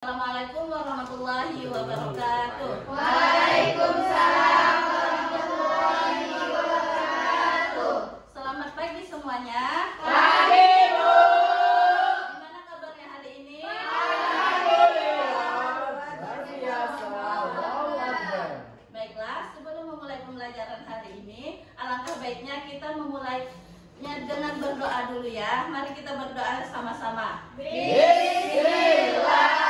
Assalamualaikum warahmatullahi wabarakatuh. Waalaikumsalam warahmatullahi wabarakatuh. Selamat pagi semuanya. Pagi, Bu. Gimana kabarnya hari ini? Alhamdulillah. Luar biasa. Baiklah, sebelum memulai pembelajaran hari ini, alangkah baiknya kita memulainya dengan berdoa dulu ya. Mari kita berdoa sama-sama. Bismillah.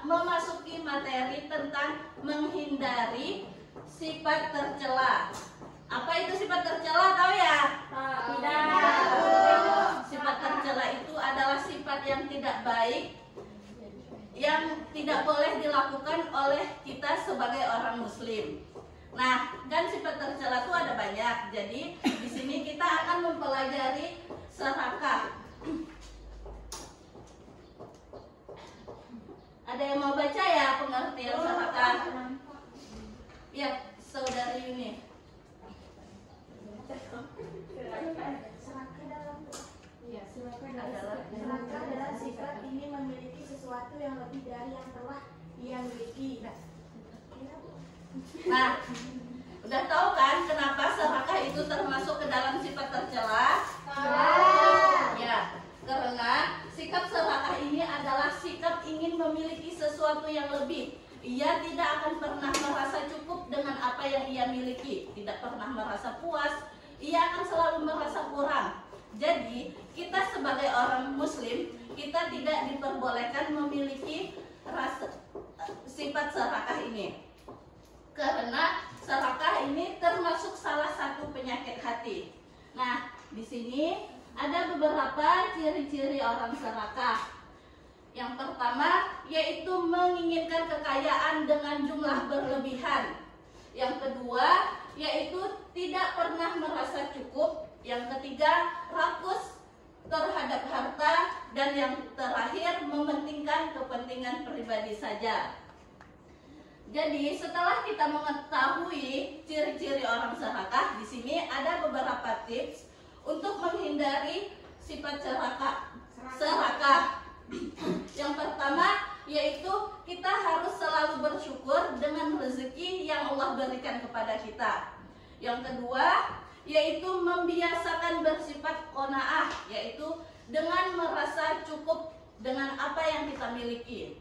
Memasuki materi tentang menghindari sifat tercela. Apa itu sifat tercela? Tahu ya? Tidak. Sifat tercela itu adalah sifat yang tidak baik, yang tidak boleh dilakukan oleh kita sebagai orang muslim. Nah, kan sifat tercela itu ada banyak. Jadi di sini kita akan mempelajari serakah. Ada yang mau baca ya pengertian serakah? Ya, saudari Yuni. Serakah adalah sifat ingin memiliki sesuatu yang lebih dari yang telah ia miliki. Nah, udah tahu kan kenapa serakah itu termasuk ke dalam sifat tercela? Ya, karena sikap serakah ini adalah sikap ingin memiliki sesuatu yang lebih. Ia tidak akan pernah merasa cukup dengan apa yang ia miliki, tidak pernah merasa puas, ia akan selalu merasa kurang. Jadi, kita sebagai orang muslim, kita tidak diperbolehkan memiliki sifat serakah ini. Karena serakah ini termasuk salah satu penyakit hati. Nah, di sini ada beberapa ciri-ciri orang serakah. Yang pertama yaitu menginginkan kekayaan dengan jumlah berlebihan. Yang kedua yaitu tidak pernah merasa cukup. Yang ketiga rakus terhadap harta. Dan yang terakhir mementingkan kepentingan pribadi saja. Jadi setelah kita mengetahui ciri-ciri orang serakah, di sini ada beberapa tips untuk menghindari sifat serakah. Yang pertama yaitu kita harus selalu bersyukur dengan rezeki yang Allah berikan kepada kita. Yang kedua yaitu membiasakan bersifat qanaah, yaitu dengan merasa cukup dengan apa yang kita miliki.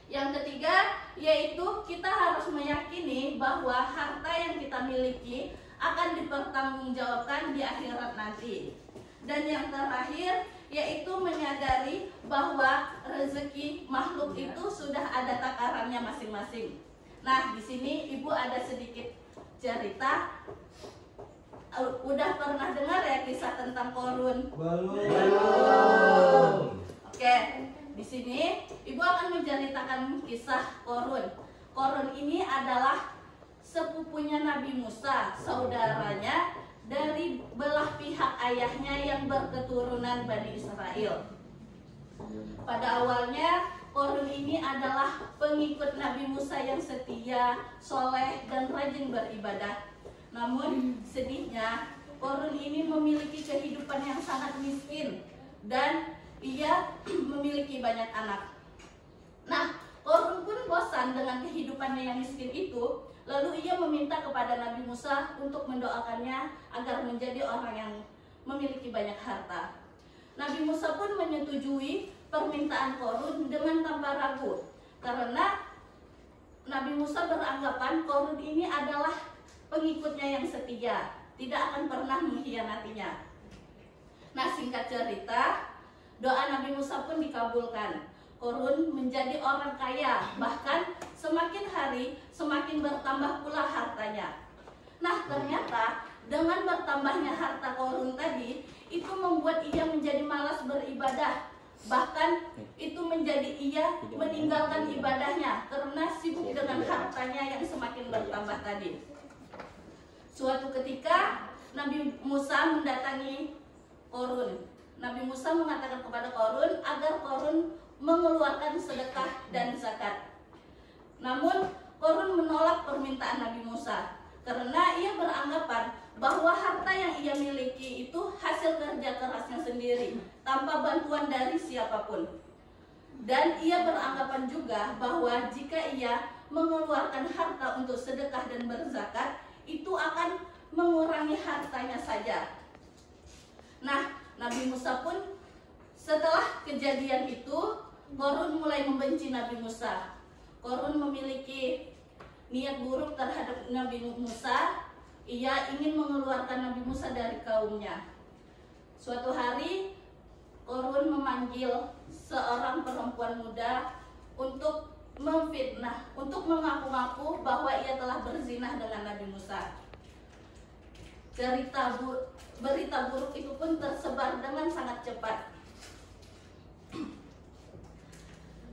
Yang ketiga yaitu kita harus meyakini bahwa harta yang kita miliki akan dipertanggungjawabkan di akhirat nanti. Dan yang terakhir yaitu menyadari bahwa rezeki makhluk itu sudah ada takarannya masing-masing. Nah, di sini Ibu ada sedikit cerita. Udah pernah dengar ya kisah tentang Qorun? Belum. Oke, di sini Ibu akan menceritakan kisah Qorun. Qorun ini adalah sepupunya Nabi Musa, saudaranya dari belah pihak ayahnya yang berketurunan Bani Israel. Pada awalnya Qorun ini adalah pengikut Nabi Musa yang setia, soleh, dan rajin beribadah. Namun sedihnya Qorun ini memiliki kehidupan yang sangat miskin dan ia memiliki banyak anak. Nah, Qorun pun bosan dengan kehidupannya yang miskin itu. Lalu ia meminta kepada Nabi Musa untuk mendoakannya agar menjadi orang yang memiliki banyak harta. Nabi Musa pun menyetujui permintaan Qorun dengan tanpa ragu. Karena Nabi Musa beranggapan Qorun ini adalah pengikutnya yang setia, tidak akan pernah mengkhianatinya. Nah, singkat cerita, doa Nabi Musa pun dikabulkan. Qorun menjadi orang kaya, bahkan semakin hari semakin bertambah pula hartanya. Nah, ternyata dengan bertambahnya harta Qorun tadi, itu membuat ia menjadi malas beribadah. Bahkan itu menjadi ia meninggalkan ibadahnya karena sibuk dengan hartanya yang semakin bertambah tadi. Suatu ketika Nabi Musa mendatangi Qorun. Nabi Musa mengatakan kepada Qorun agar Qorun mengeluarkan sedekah dan zakat. Namun Qorun menolak permintaan Nabi Musa karena ia beranggapan bahwa harta yang ia miliki itu hasil kerja kerasnya sendiri tanpa bantuan dari siapapun. Dan ia beranggapan juga bahwa jika ia mengeluarkan harta untuk sedekah dan berzakat, itu akan mengurangi hartanya saja. Nah, Nabi Musa pun setelah kejadian itu, Qorun mulai membenci Nabi Musa. Qorun memiliki niat buruk terhadap Nabi Musa. Ia ingin mengeluarkan Nabi Musa dari kaumnya. Suatu hari, Qorun memanggil seorang perempuan muda untuk memfitnah, untuk mengaku-ngaku bahwa ia telah berzinah dengan Nabi Musa. Berita buruk itu pun tersebar dengan sangat cepat.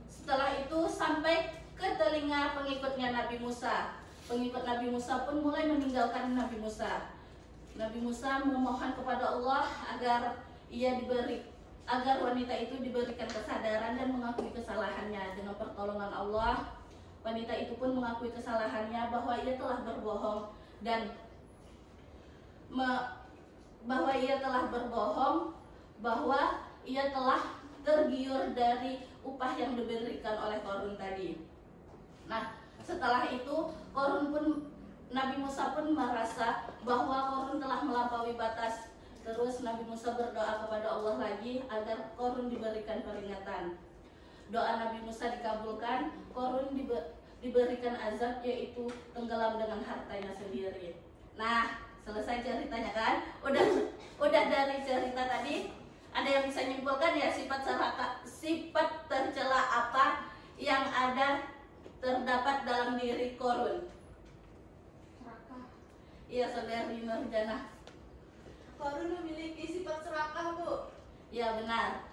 Setelah itu sampai ke telinga pengikutnya Nabi Musa. Pengikut Nabi Musa pun mulai meninggalkan Nabi Musa. Nabi Musa memohon kepada Allah agar wanita itu diberikan kesadaran dan mengakui kesalahannya. Dengan pertolongan Allah, wanita itu pun mengakui kesalahannya bahwa ia telah berbohong dan bahwa ia telah tergiur dari upah yang diberikan oleh Qorun tadi. Nah, setelah itu Nabi Musa pun merasa bahwa Qorun telah melampaui batas. Terus Nabi Musa berdoa kepada Allah lagi agar Qorun diberikan peringatan. Doa Nabi Musa dikabulkan, Qorun diberikan azab, yaitu tenggelam dengan hartanya sendiri. Nah, selesai ceritanya kan? Udah dari cerita tadi, ada yang bisa nyimpulkan ya sifat tercela apa yang terdapat dalam diri Qorun? Iya, Saudari Nurjana. Qorun memiliki sifat serakah, Bu. Iya, benar.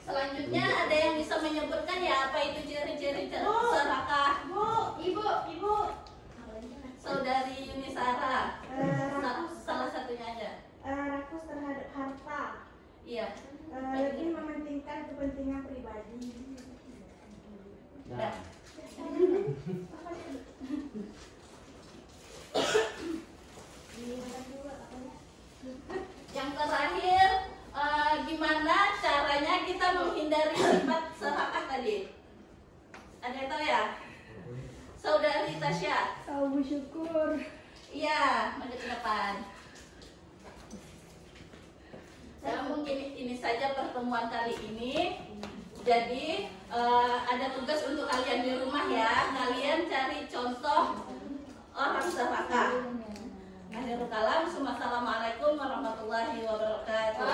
Selanjutnya ada yang bisa menyebutkan ya apa itu ciri-ciri serakah? Ibu. Saudari Yunisara. Salah satunya aja. Rakus terhadap harta. Iya. Lebih mementingkan kepentingan pribadi. Nah. Yang terakhir, gimana caranya kita menghindari sifat serakah tadi? Ada yang tahu ya? Saudari Tasya. Tahu bersyukur. Iya, maju ke depan. Ya, mungkin ini saja pertemuan kali ini. Jadi ada tugas untuk kalian di rumah ya. Kalian cari contoh orang serakah. Akhirul kalam. Assalamualaikum warahmatullahi wabarakatuh.